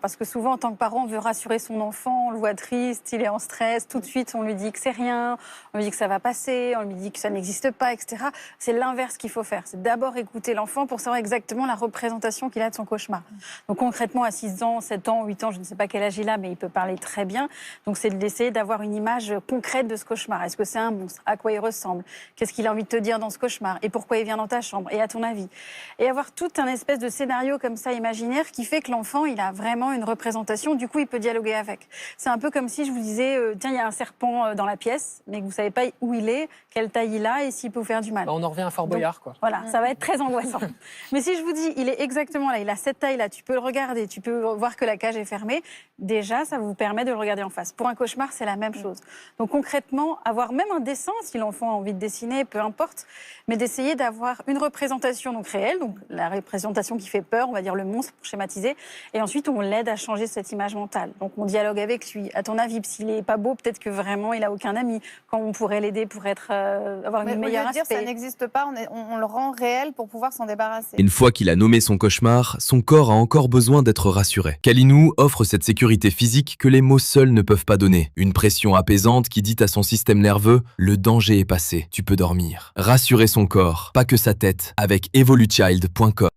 Parce que souvent, en tant que parent, on veut rassurer son enfant, on le voit triste, il est en stress, tout de suite on lui dit que c'est rien, on lui dit que ça va passer, on lui dit que ça n'existe pas, etc. C'est l'inverse qu'il faut faire, c'est d'abord écouter l'enfant pour savoir exactement la représentation qu'il a de son cauchemar. Donc concrètement, à 6 ans, 7 ans, 8 ans, je ne sais pas quel âge il a, mais il peut parler très bien. Donc c'est d'essayer d'avoir une image concrète de ce cauchemar. Est-ce que c'est un monstre? À quoi il ressemble? Qu'est-ce qu'il a envie de te dire dans ce cauchemar? Et pourquoi il vient dans ta chambre? Et à ton avis? Et avoir tout un espèce de scénario comme ça imaginaire qui fait que l'enfant, il a vraiment une représentation, du coup il peut dialoguer avec. C'est un peu comme si je vous disais, tiens, il y a un serpent dans la pièce, mais que vous ne savez pas où il est, quelle taille il a et s'il peut vous faire du mal. On en revient à Fort Boyard, quoi. Voilà, ça va être très angoissant. Mais si je vous dis, il est exactement là, il a cette taille-là, tu peux le regarder, tu peux voir que la cage est fermée, déjà, ça vous permet de le regarder en face. Pour un cauchemar, c'est la même chose. Donc concrètement, avoir même un dessin, si l'enfant a envie de dessiner, peu importe, mais d'essayer d'avoir une représentation donc réelle, donc la représentation qui fait peur, on va dire le monstre pour schématiser, et ensuite on l'aide à changer cette image mentale. Donc on dialogue avec lui. À ton avis, s'il n'est pas beau, peut-être que vraiment il n'a aucun ami. Quand on pourrait l'aider pour avoir une meilleure aspect. Dire ça n'existe pas, on le rend réel pour pouvoir s'en débarrasser. Une fois qu'il a nommé son cauchemar, son corps a encore besoin d'être rassuré. Kalinou offre cette sécurité physique que les mots seuls ne peuvent pas donner. Une pression apaisante qui dit à son système nerveux « le danger est passé, tu peux dormir ». Rassurer son corps, pas que sa tête, avec evoluchild.com.